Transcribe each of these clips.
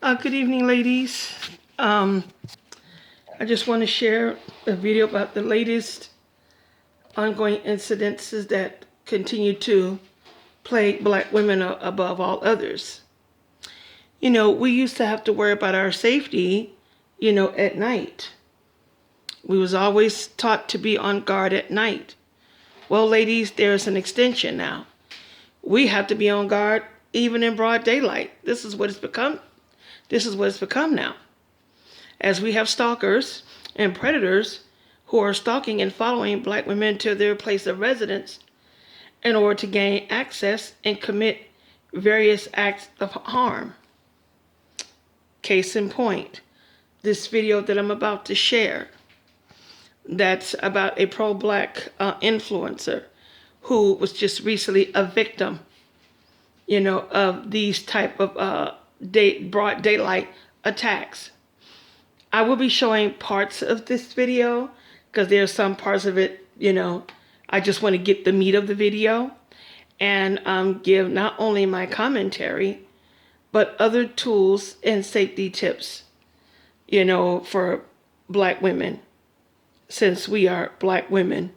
Good evening, ladies. I just want to share a video about the latest ongoing incidences that continue to plague Black women above all others. We used to have to worry about our safety, at night. We was always taught to be on guard at night. Well, ladies, there's an extension now. We have to be on guard even in broad daylight. This is what it's become. This is what it's become now. As we have stalkers and predators who are stalking and following Black women to their place of residence in order to gain access and commit various acts of harm. Case in point, this video that I'm about to share, that's about a pro-Black influencer who was just recently a victim, of these type of broad daylight attacks. I will be showing parts of this video because there are some parts of it, I just want to get the meat of the video and give not only my commentary, but other tools and safety tips, for Black women, since we are Black women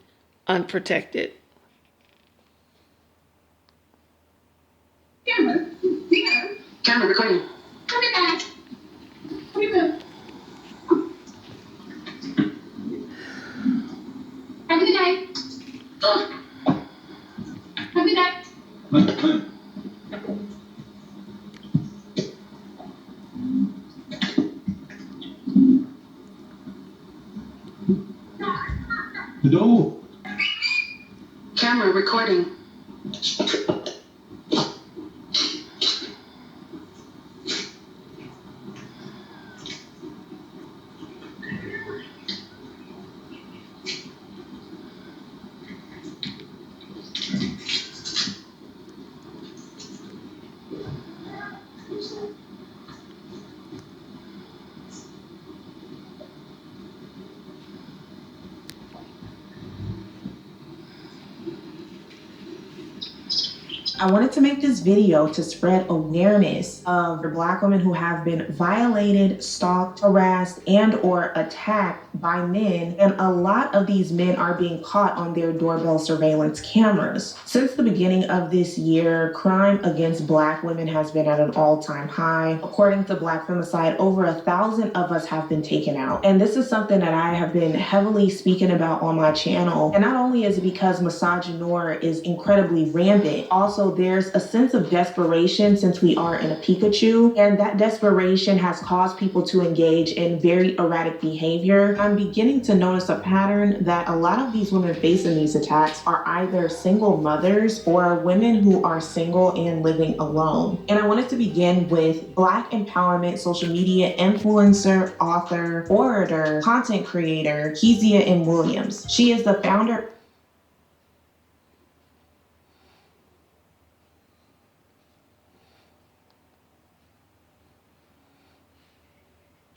unprotected. Camera recording. Come in back. Come in. Have a good day. Have a good day. The door. Camera recording. I wanted to make this video to spread awareness of the Black women who have been violated, stalked, harassed, and or attacked by men, and a lot of these men are being caught on their doorbell surveillance cameras. Since the beginning of this year, crime against Black women has been at an all-time high. According to Black Femicide, over 1,000 of us have been taken out. And this is something that I have been heavily speaking about on my channel. And not only is it because misogynoir is incredibly rampant, also there's a sense of desperation since we are in a Pikachu, and that desperation has caused people to engage in very erratic behavior. I'm beginning to notice a pattern that a lot of these women facing these attacks are either single mothers or women who are single and living alone. And I wanted to begin with Black empowerment social media influencer, author, orator, content creator, Kezia M. Williams. She is the founder.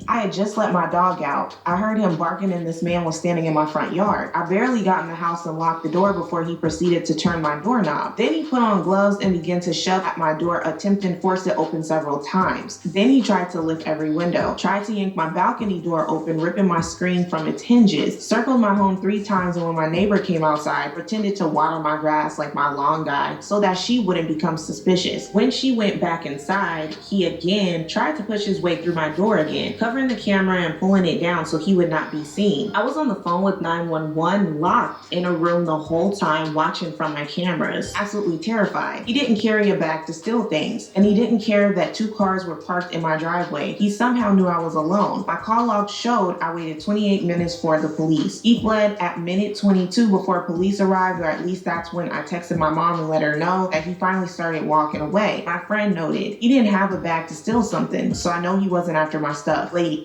I had just let my dog out. I heard him barking and this man was standing in my front yard. I barely got in the house and locked the door before he proceeded to turn my doorknob. Then he put on gloves and began to shove at my door, attempting to force it open several times. Then he tried to lift every window, tried to yank my balcony door open, ripping my screen from its hinges, circled my home 3 times, and when my neighbor came outside, pretended to water my grass like my lawn guy so that she wouldn't become suspicious. When she went back inside, he again tried to push his way through my door again, covering the camera and pulling it down so he would not be seen. I was on the phone with 911, locked in a room the whole time, watching from my cameras, absolutely terrified. He didn't carry a bag to steal things, and he didn't care that 2 cars were parked in my driveway. He somehow knew I was alone. My call log showed I waited 28 minutes for the police. He fled at minute 22 before police arrived, or at least that's when I texted my mom and let her know that he finally started walking away. My friend noted he didn't have a bag to steal something, so I know he wasn't after my stuff. Lady.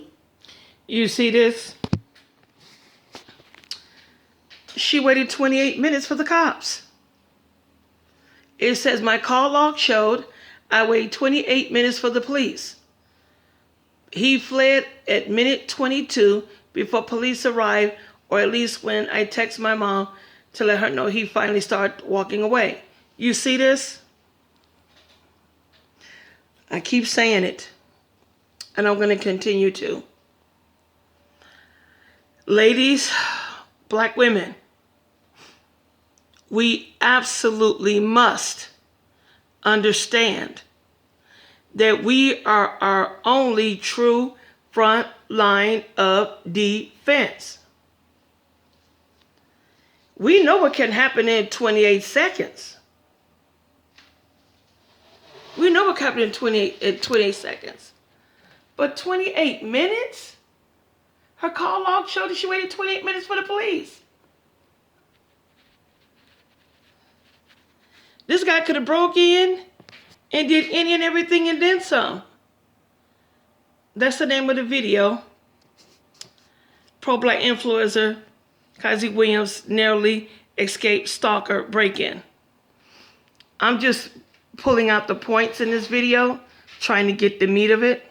You see this? She waited 28 minutes for the cops. It says my call log showed I waited 28 minutes for the police. He fled at minute 22 before police arrived, or at least when I text my mom to let her know he finally started walking away. You see this? I keep saying it. and I'm going to continue to. Ladies, black women, we absolutely must understand that we are our only true front line of defense. We know what can happen in 28 seconds. We know what can happen in 28 seconds. But 28 minutes? Her call log showed that she waited 28 minutes for the police. This guy could have broke in and did any and everything and then some. That's the name of the video. Pro-black influencer Kazi Williams narrowly escaped stalker break-in. I'm just pulling out the points in this video, trying to get the meat of it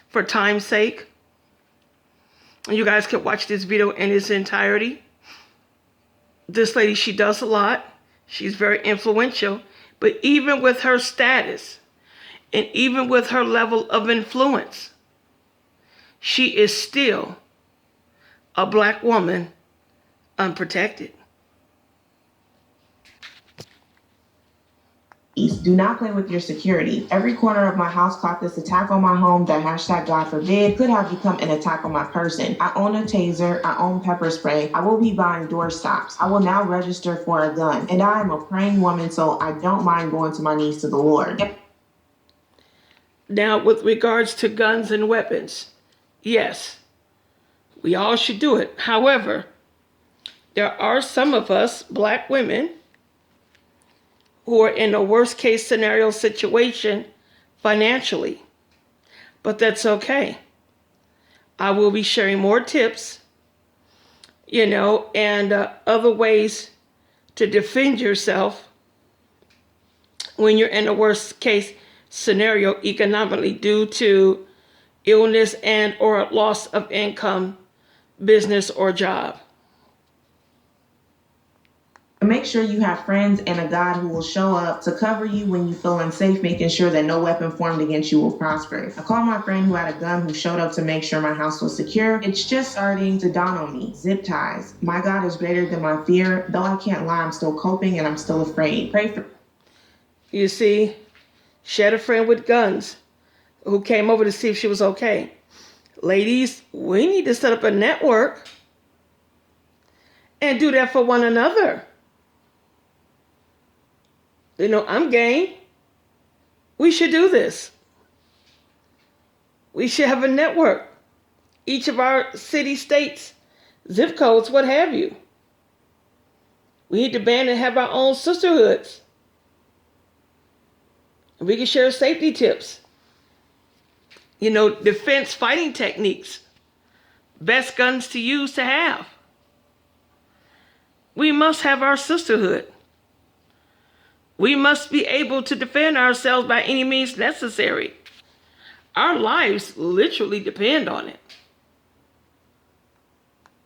for time's sake. You guys can watch this video in its entirety. This lady, she does a lot. She's very influential. But even with her status, and even with her level of influence, she is still a black woman unprotected. Do not play with your security. Every corner of my house caught this attack on my home that hashtag God forbid could have become an attack on my person. I own a taser. I own pepper spray. I will be buying door stops. I will now register for a gun. And I am a praying woman, so I don't mind going to my knees to the Lord. Now, with regards to guns and weapons, yes, we all should do it. However, there are some of us, black women, who are in a worst case scenario situation financially. But that's okay. I will be sharing more tips, and other ways to defend yourself when you're in a worst case scenario economically due to illness and or loss of income, business, or job. Make sure you have friends and a God who will show up to cover you when you feel unsafe, making sure that no weapon formed against you will prosper. I called my friend who had a gun who showed up to make sure my house was secure. It's just starting to dawn on me. Zip ties. My God is greater than my fear. Though I can't lie, I'm still coping and I'm still afraid. Pray for. You see, she had a friend with guns who came over to see if she was okay. Ladies, we need to set up a network and do that for one another. I'm game. We should do this. We should have a network. Each of our city, states, zip codes, what have you. We need to band and have our own sisterhoods. We can share safety tips. Defense fighting techniques. Best guns to use to have. We must have our sisterhood. We must be able to defend ourselves by any means necessary. Our lives literally depend on it.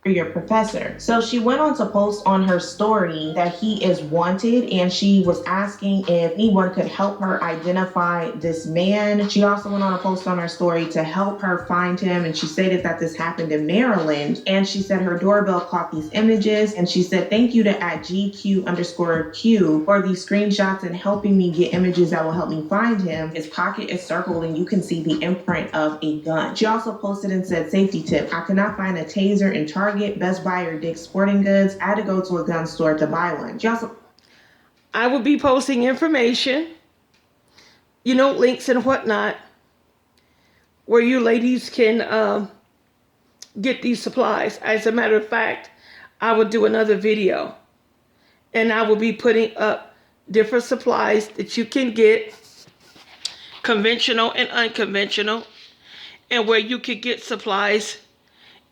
Your professor. So she went on to post on her story that he is wanted, and she was asking if anyone could help her identify this man. She also went on a post on her story to help her find him, and she stated that this happened in Maryland, and she said her doorbell caught these images, and she said thank you to @GQ_Q for these screenshots and helping me get images that will help me find him. His pocket is circled and you can see the imprint of a gun. She also posted and said safety tip. I could not find a taser in Target, Best Buy, or Dick's Sporting Goods. I had to go to a gun store to buy one. She also. I will be posting information, links and whatnot, where you ladies can get these supplies. As a matter of fact, I will do another video, and I will be putting up different supplies that you can get, conventional and unconventional, and where you can get supplies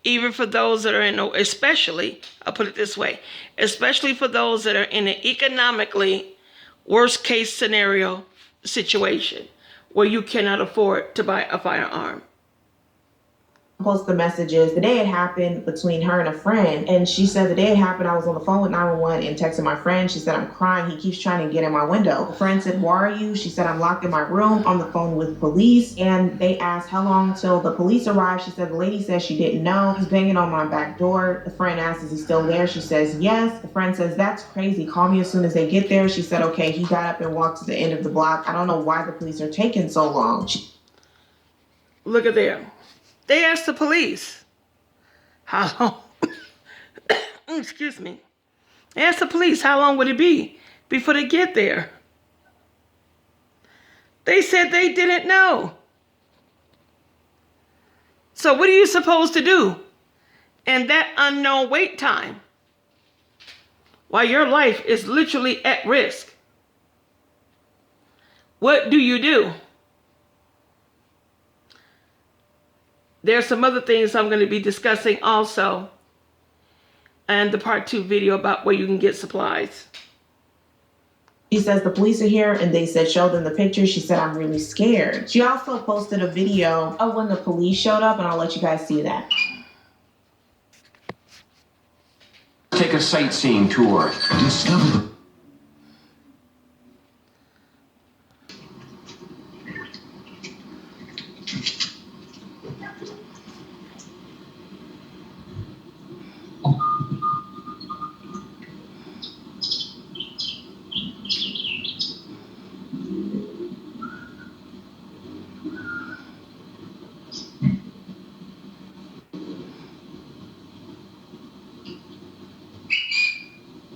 even for those that are especially, I'll put it this way, especially for those that are in an economically worst case scenario situation where you cannot afford to buy a firearm. Post the messages. The day it happened between her and a friend, and she said the day it happened, I was on the phone with 911 and texting my friend. She said, I'm crying. He keeps trying to get in my window. The friend said, where are you? She said, I'm locked in my room on the phone with police. And they asked how long till the police arrived. She said the lady said she didn't know. He's banging on my back door. The friend asked, is he still there? She says, yes. The friend says, that's crazy. Call me as soon as they get there. She said, okay. He got up and walked to the end of the block. I don't know why the police are taking so long. Look at there. They asked the police how long. Excuse me. They asked the police how long would it be before they get there. They said they didn't know. So what are you supposed to do in that unknown wait time while your life is literally at risk? What do you do? There's some other things I'm going to be discussing also and the part 2 video about where you can get supplies. She says the police are here, and they said show them the pictures. She said I'm really scared. She also posted a video of when the police showed up, and I'll let you guys see that. Take a sightseeing tour. Discover the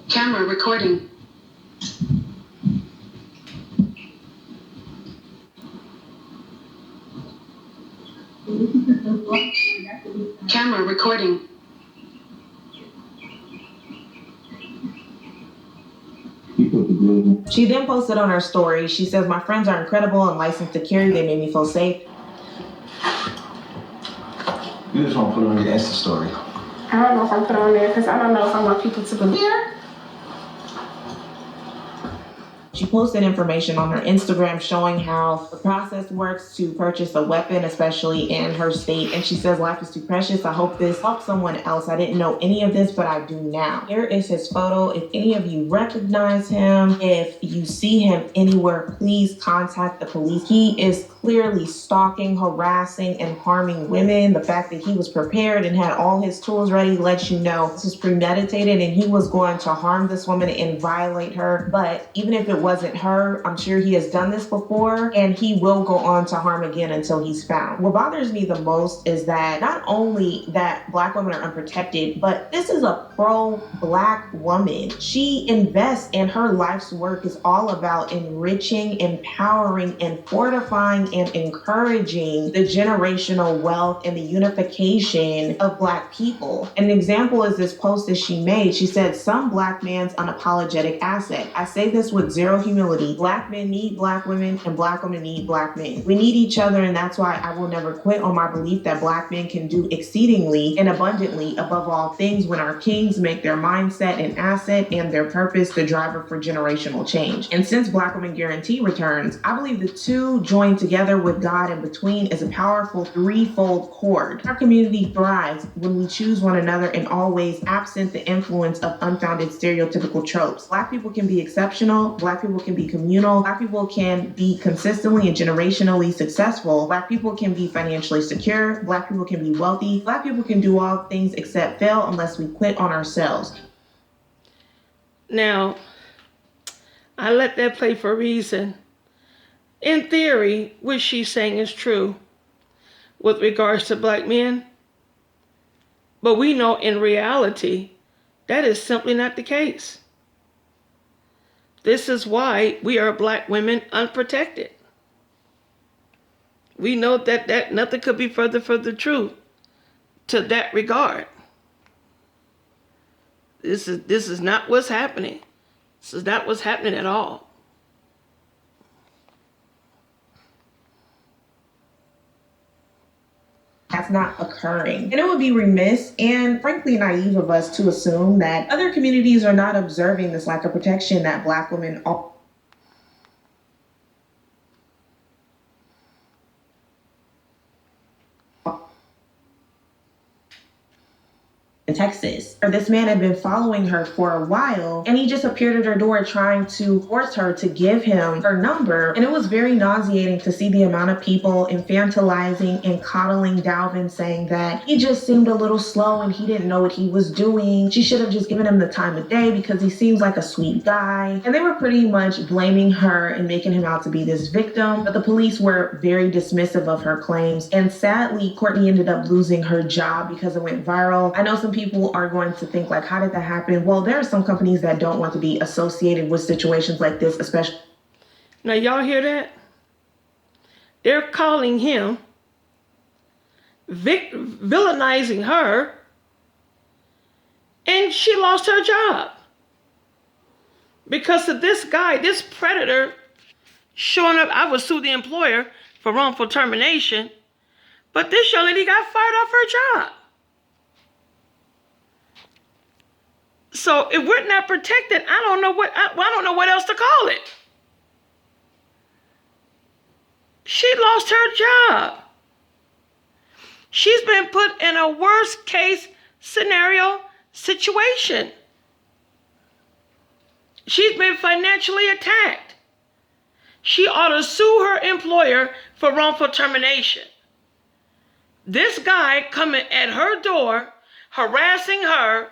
Camera recording. Camera recording. She then posted on her story. She says, my friends are incredible and licensed to carry. They made me feel safe. You just want to put on your Insta story. I don't know if I put it on there because I don't know if I want people to believe. She posted information on her Instagram showing how the process works to purchase a weapon, especially in her state. And she says, life is too precious. I hope this helps someone else. I didn't know any of this, but I do now. Here is his photo. If any of you recognize him, if you see him anywhere, please contact the police. He is clearly stalking, harassing, and harming women. The fact that he was prepared and had all his tools ready lets you know this was premeditated and he was going to harm this woman and violate her. But even if it wasn't her, I'm sure he has done this before and he will go on to harm again until he's found. What bothers me the most is that not only that Black women are unprotected, but this is a pro-Black woman. She invests in her life's work is all about enriching, empowering, and fortifying and encouraging the generational wealth and the unification of Black people. An example is this post that she made. She said, some Black man's unapologetic asset. I say this with zero humility. Black men need Black women and Black women need Black men. We need each other, and that's why I will never quit on my belief that Black men can do exceedingly and abundantly above all things when our kings make their mindset an asset and their purpose the driver for generational change. And since Black Women Guarantee returns, I believe the two joined together with God in between is a powerful threefold cord. Our community thrives when we choose one another in all ways, absent the influence of unfounded stereotypical tropes. Black people can be exceptional. Black people can be communal. Black people can be consistently and generationally successful. Black people can be financially secure. Black people can be wealthy. Black people can do all things except fail unless we quit on ourselves. Now, I let that play for a reason. In theory, what she's saying is true with regards to Black men, but we know in reality that is simply not the case. This is why we are Black women unprotected. We know that nothing could be further from the truth to that regard. This is not what's happening. This is not what's happening at all. That's not occurring. And it would be remiss and frankly naive of us to assume that other communities are not observing this lack of protection that Black women in Texas. Or this man had been following her for a while, and he just appeared at her door trying to force her to give him her number. And it was very nauseating to see the amount of people infantilizing and coddling Dalvin, saying that he just seemed a little slow and he didn't know what he was doing. She should have just given him the time of day because he seems like a sweet guy. And they were pretty much blaming her and making him out to be this victim. But the police were very dismissive of her claims. And sadly, Courtney ended up losing her job because it went viral. I know some people are going to think like, how did that happen? Well, there are some companies that don't want to be associated with situations like this, especially. Now, y'all hear that? They're calling him, villainizing her, and she lost her job because of this guy, this predator, showing up. I would sue the employer for wrongful termination, but this young lady got fired off her job. So if we're not protected, I don't know what else to call it. She lost her job. She's been put in a worst case scenario situation. She's been financially attacked. She ought to sue her employer for wrongful termination. This guy coming at her door, harassing her,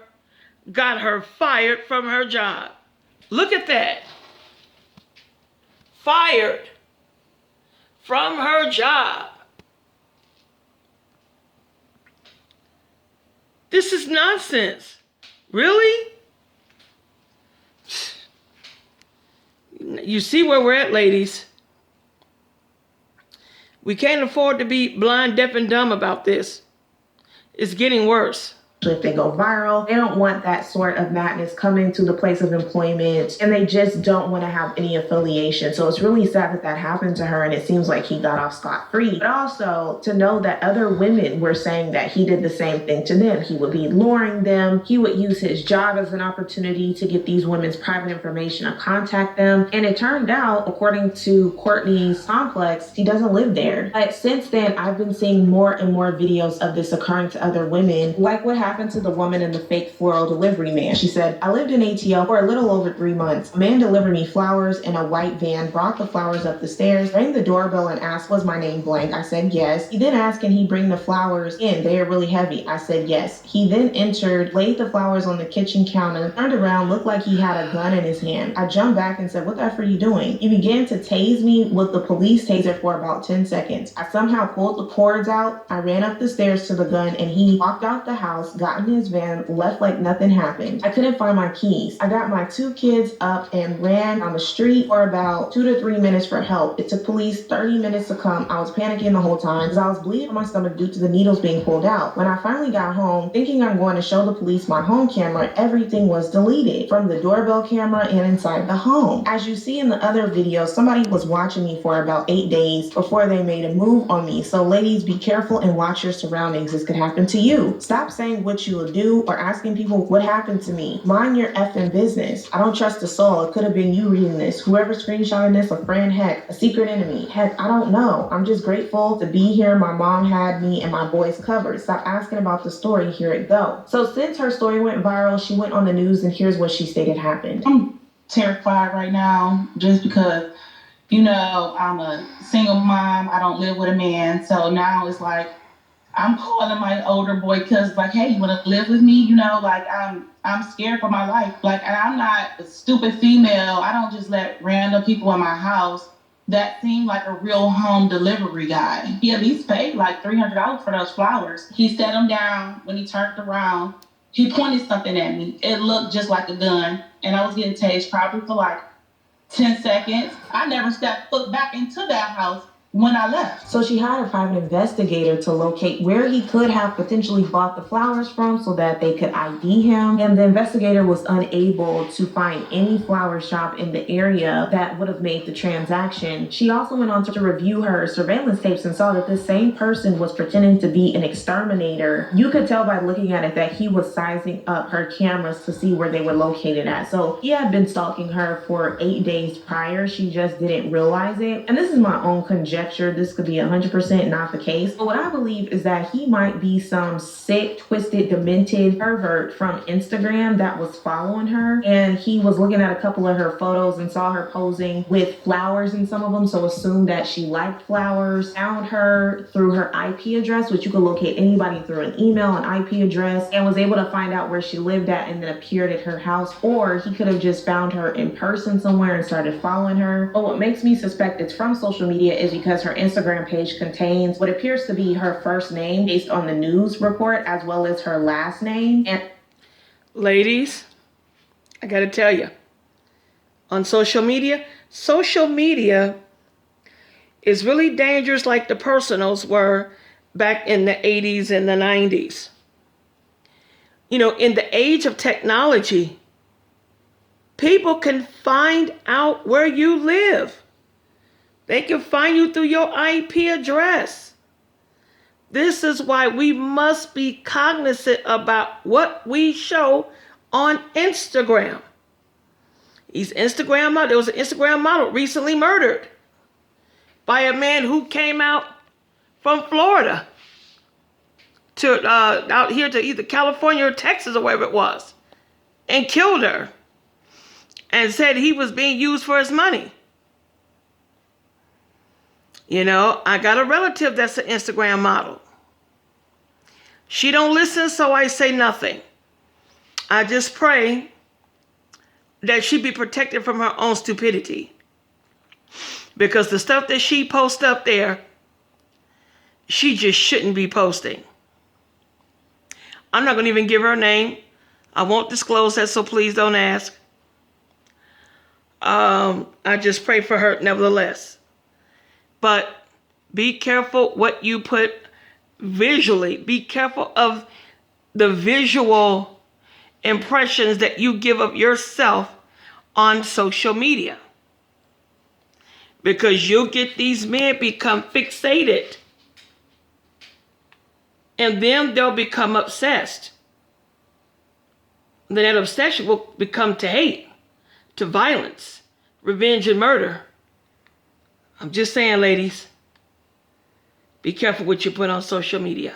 got her fired from her job. Look at that. Fired from her job. This is nonsense. Really? You see where we're at, ladies. We can't afford to be blind, deaf, and dumb about this. It's getting worse. If they go viral, they don't want that sort of madness coming to the place of employment, and they just don't want to have any affiliation. So it's really sad that that happened to her, and it seems like he got off scot-free. But also to know that other women were saying that he did the same thing to them. He would be luring them. He would use his job as an opportunity to get these women's private information and contact them. And it turned out, according to Courtney's complex, he doesn't live there. But since then, I've been seeing more and more videos of this occurring to other women, like what happened to the woman in the fake floral delivery man. She said, I lived in ATL for a little over 3 months. A man delivered me flowers in a white van, brought the flowers up the stairs, rang the doorbell and asked, was my name blank? I said, yes. He then asked, can he bring the flowers in? They are really heavy. I said, yes. He then entered, laid the flowers on the kitchen counter, turned around, looked like he had a gun in his hand. I jumped back and said, what the F are you doing? He began to tase me with the police taser for about 10 seconds. I somehow pulled the cords out. I ran up the stairs to the gun and he walked out the house, got in his van, left like nothing happened. I couldn't find my keys. I got my 2 kids up and ran on the street for about 2 to 3 minutes for help. It took police 30 minutes to come. I was panicking the whole time because I was bleeding on my stomach due to the needles being pulled out. When I finally got home, thinking I'm going to show the police my home camera, everything was deleted from the doorbell camera and inside the home. As you see in the other videos, somebody was watching me for about 8 days before they made a move on me. So ladies, be careful and watch your surroundings. This could happen to you. Stop saying what you will do or asking people what happened to me. Mind your effing business. I don't trust a soul. It could have been you reading this. Whoever screenshotted this, a friend, heck, a secret enemy. Heck, I don't know. I'm just grateful to be here. My mom had me and my boys covered. Stop asking about the story. Here it go. So since her story went viral, she went on the news and here's what she stated happened. I'm terrified right now just because, you know, I'm a single mom. I don't live with a man. So now it's like, I'm calling my older boy because like, hey, you want to live with me? You know, like I'm scared for my life. Like, and I'm not a stupid female. I don't just let random people in my house that seem like a real home delivery guy. He at least paid like $300 for those flowers. He set them down. When he turned around, he pointed something at me. It looked just like a gun. And I was getting tased probably for like 10 seconds. I never stepped foot back into that house when I left. So she hired a private investigator to locate where he could have potentially bought the flowers from so that they could ID him. And the investigator was unable to find any flower shop in the area that would have made the transaction. She also went on to review her surveillance tapes and saw that this same person was pretending to be an exterminator. You could tell by looking at it that he was sizing up her cameras to see where they were located at. So he had been stalking her for 8 days prior. She just didn't realize it. And this is my own conjecture conjecture. This could be 100% not the case. But what I believe is that he might be some sick, twisted, demented pervert from Instagram that was following her. And he was looking at a couple of her photos and saw her posing with flowers in some of them. So assumed that she liked flowers, found her through her IP address, which you could locate anybody through an email, an IP address, and was able to find out where she lived at and then appeared at her house. Or he could have just found her in person somewhere and started following her. But what makes me suspect it's from social media is because her Instagram page contains what appears to be her first name based on the news report as well as her last name. And ladies, I gotta tell you, on social media is really dangerous like the personals were back in the 80s and the 90s. You know, in the age of technology, people can find out where you live. They can find you through your IP address. This is why we must be cognizant about what we show on Instagram. There was an Instagram model recently murdered by a man who came out from Florida to out here to either California or Texas or wherever it was, and killed her and said he was being used for his money. You know, I got a relative that's an Instagram model. She don't listen, so I say nothing. I just pray that she be protected from her own stupidity. Because the stuff that she posts up there, she just shouldn't be posting. I'm not going to even give her a name. I won't disclose that, so please don't ask. I just pray for her nevertheless. But be careful what you put visually. Be careful of the visual impressions that you give of yourself on social media. Because you'll get these men become fixated. And then they'll become obsessed. Then that obsession will become to hate, to violence, revenge, and murder. I'm just saying, ladies, be careful what you put on social media.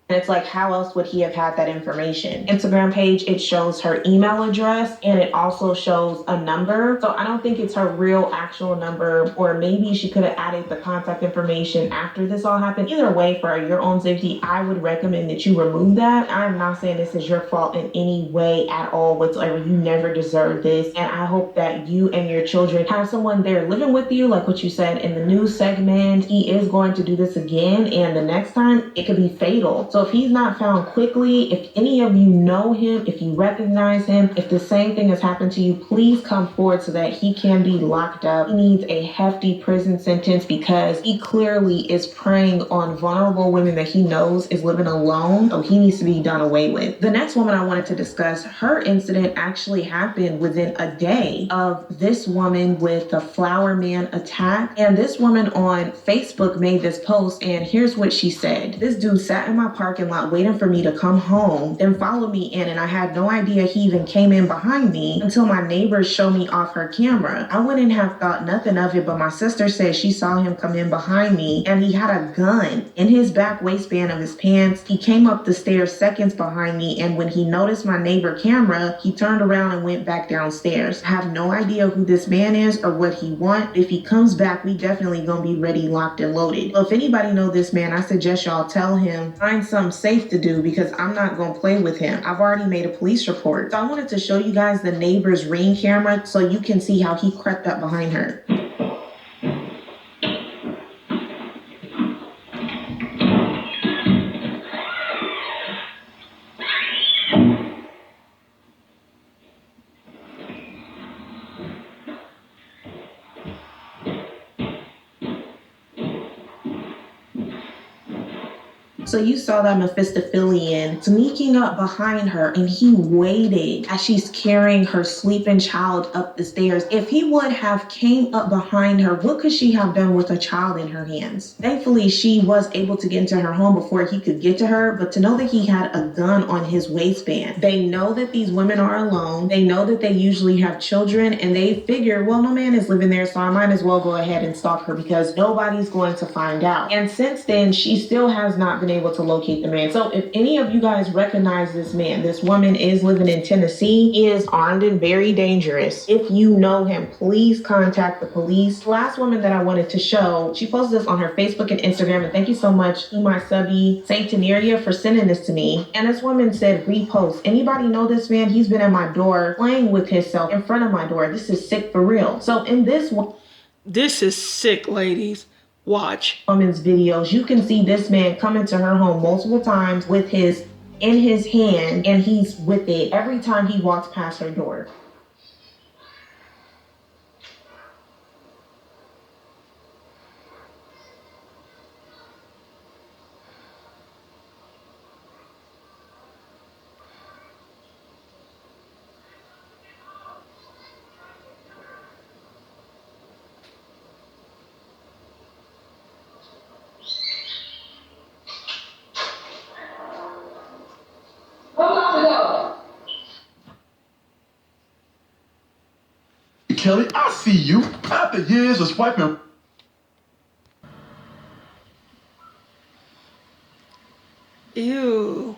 it's like, how else would he have had that information? Instagram page, it shows her email address and it also shows a number. So I don't think it's her real actual number, or maybe she could have added the contact information after this all happened. Either way, for your own safety, I would recommend that you remove that. I'm not saying this is your fault in any way at all whatsoever. You never deserve this. And I hope that you and your children have someone there living with you, like what you said in the news segment. He is going to do this again, and the next time it could be fatal. So if he's not found quickly, if any of you know him, if you recognize him, if the same thing has happened to you, please come forward so that he can be locked up. He needs a hefty prison sentence because he clearly is preying on vulnerable women that he knows is living alone. So he needs to be done away with. The next woman I wanted to discuss, her incident actually happened within a day of this woman with the flower man attack. And this woman on Facebook made this post, and here's what she said. This dude sat in my parking lot waiting for me to come home, then followed me in, and I had no idea he even came in behind me until my neighbors showed me off her camera. I wouldn't have thought nothing of it, but my sister said she saw him come in behind me and he had a gun in his back waistband of his pants. He came up the stairs seconds behind me, and when he noticed my neighbor camera, he turned around and went back downstairs. I have no idea who this man is or what he wants. If he comes back, we definitely gonna be ready, locked, and loaded. So if anybody know this man, I suggest y'all tell him, find something safe to do, because I'm not gonna play with him. I've already made a police report. So I wanted to show you guys the neighbor's Ring camera so you can see how he crept up behind her. So you saw that Mephistophelian sneaking up behind her, and he waited as she's carrying her sleeping child up the stairs. If he would have came up behind her, what could she have done with a child in her hands? Thankfully, she was able to get into her home before he could get to her, but to know that he had a gun on his waistband, they know that these women are alone. They know that they usually have children, and they figure, well, no man is living there, so I might as well go ahead and stalk her because nobody's going to find out. And since then, she still has not been able to locate the man. So if any of you guys recognize this man, this woman is living in Tennessee. He is armed and very dangerous. If you know him, please contact the police. The last woman that I wanted to show, she posted this on her Facebook and Instagram, and thank you so much to my subby, Saint Teneria, for sending this to me. And this woman said, repost. Anybody know this man? He's been at my door playing with himself in front of my door. This is sick for real. So in this is sick, ladies. Watch. Woman's videos, you can see this man come into her home multiple times with his in his hand, and he's with it every time he walks past her door. Kelly, I see you. After years of swiping. Ew.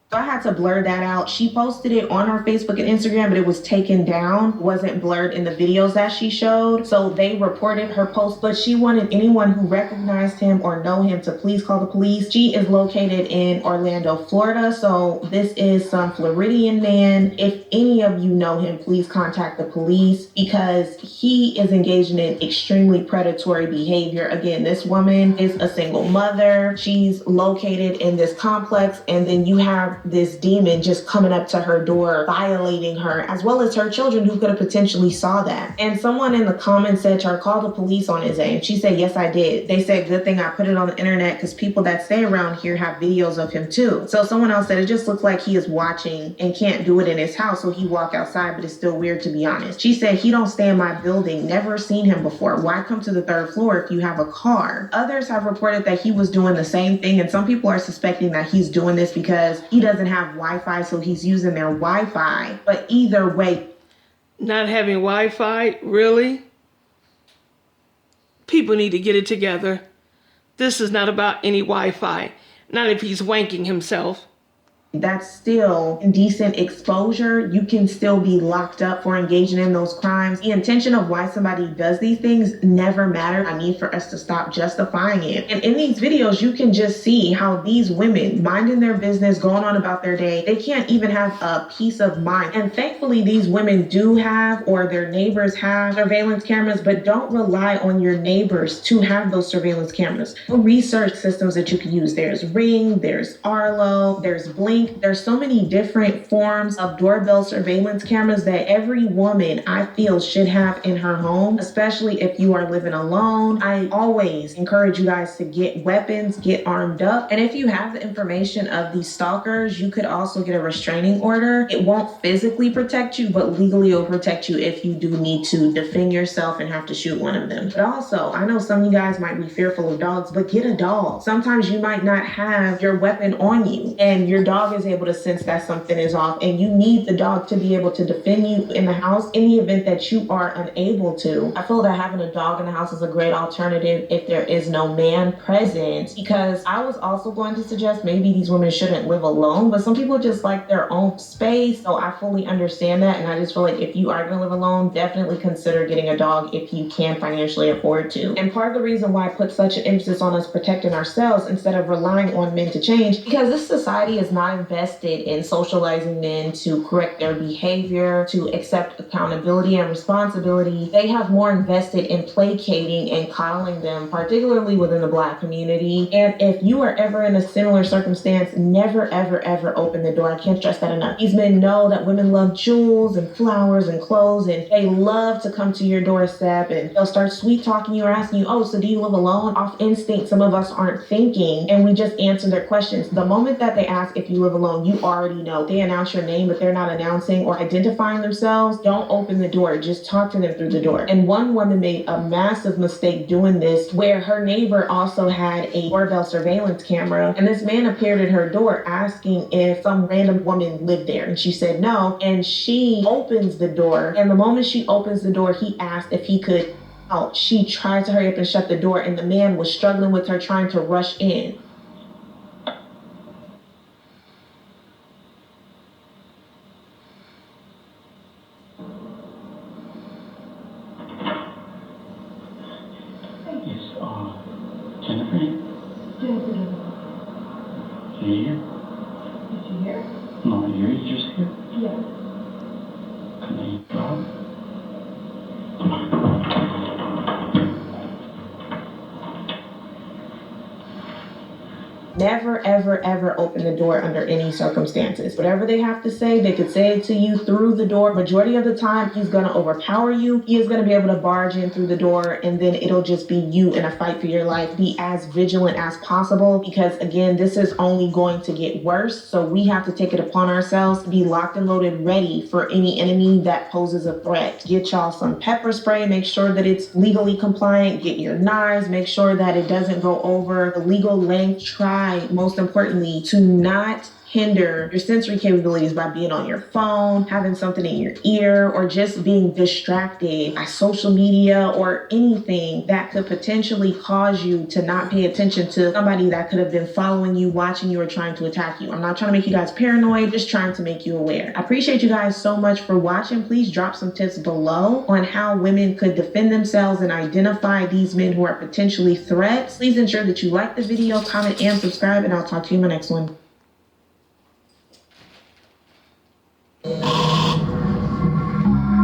So I had to blur that out. She posted it on her Facebook and Instagram, but it was taken down, wasn't blurred in the videos that she showed. So they reported her post, but she wanted anyone who recognized him or know him to please call the police. She is located in Orlando, Florida. So this is some Floridian man. If any of you know him, please contact the police because he is engaging in extremely predatory behavior. Again, this woman is a single mother. She's located in this complex, and then you have this demon just coming up to her door, violating her, as well as her children who could have potentially saw that. And someone in the comments said to her, call the police on his aim. She said, yes, I did. They said, good thing I put it on the internet because people that stay around here have videos of him too. So someone else said, it just looks like he is watching and can't do it in his house, so he walk outside, but it's still weird to be honest. She said, he don't stay in my building, never seen him before. Why come to the third floor if you have a car? Others have reported that he was doing the same thing, and some people are suspecting that he's doing this because he doesn't have Wi-Fi, so he's using their Wi-Fi. But either way, Not having Wi-Fi, really? People need to get it together. This is not about any Wi-Fi. Not if he's wanking himself. that's still indecent exposure. You can still be locked up for engaging in those crimes. The intention of why somebody does these things never matter. I need for us to stop justifying it. And in these videos, you can just see how these women minding their business, going on about their day, they can't even have a peace of mind. And thankfully, these women do have, or their neighbors have, surveillance cameras, but don't rely on your neighbors to have those surveillance cameras. Research systems that you can use. There's Ring, there's Arlo, there's Blink. There's so many different forms of doorbell surveillance cameras that every woman, I feel, should have in her home, especially if you are living alone. I always encourage you guys to get weapons, get armed up. And if you have the information of these stalkers, you could also get a restraining order. It won't physically protect you, but legally it will protect you if you do need to defend yourself and have to shoot one of them. But also, I know some of you guys might be fearful of dogs, but get a dog. Sometimes you might not have your weapon on you, and your dog is able to sense that something is off, and you need the dog to be able to defend you in the house in the event that you are unable to. I feel that having a dog in the house is a great alternative if there is no man present, because I was also going to suggest maybe these women shouldn't live alone, but some people just like their own space, so I fully understand that. And I just feel like if you are going to live alone, definitely consider getting a dog if you can financially afford to. And part of the reason why I put such an emphasis on us protecting ourselves instead of relying on men to change, because this society is not invested in socializing men to correct their behavior, to accept accountability and responsibility. They have more invested in placating and coddling them, particularly within the Black community. And if you are ever in a similar circumstance, never, ever, ever open the door. I can't stress that enough. These men know that women love jewels and flowers and clothes, and they love to come to your doorstep, and they'll start sweet talking you or asking you, oh, so do you live alone? Off instinct, some of us aren't thinking, and we just answer their questions. The moment that they ask if you live alone, you already know. They announce your name, but they're not announcing or identifying themselves. Don't open the door. Just talk to them through the door. And one woman made a massive mistake doing this, where her neighbor also had a doorbell surveillance camera, and this man appeared at her door asking if some random woman lived there, and she said no, and she opens the door, and the moment she opens the door, he asked if he could out. She tried to hurry up and shut the door, and the man was struggling with her, trying to rush in. Jennifer? You here? Did you hear? No, you're just here? Yeah. Can I drop? Never, ever, ever open the door under any circumstances. Whatever they have to say, they could say it to you through the door. Majority of the time, he's going to overpower you. He is going to be able to barge in through the door, and then it'll just be you in a fight for your life. Be as vigilant as possible, because again, this is only going to get worse. So we have to take it upon ourselves to be locked and loaded, ready for any enemy that poses a threat. Get y'all some pepper spray. Make sure that it's legally compliant. Get your knives. Make sure that it doesn't go over the legal length. Try, most importantly, to not hinder your sensory capabilities by being on your phone, having something in your ear, or just being distracted by social media or anything that could potentially cause you to not pay attention to somebody that could have been following you, watching you, or trying to attack you. I'm not trying to make you guys paranoid, just trying to make you aware. I appreciate you guys so much for watching. Please drop some tips below on how women could defend themselves and identify these men who are potentially threats. Please ensure that you like the video, comment, and subscribe, and I'll talk to you in my next one.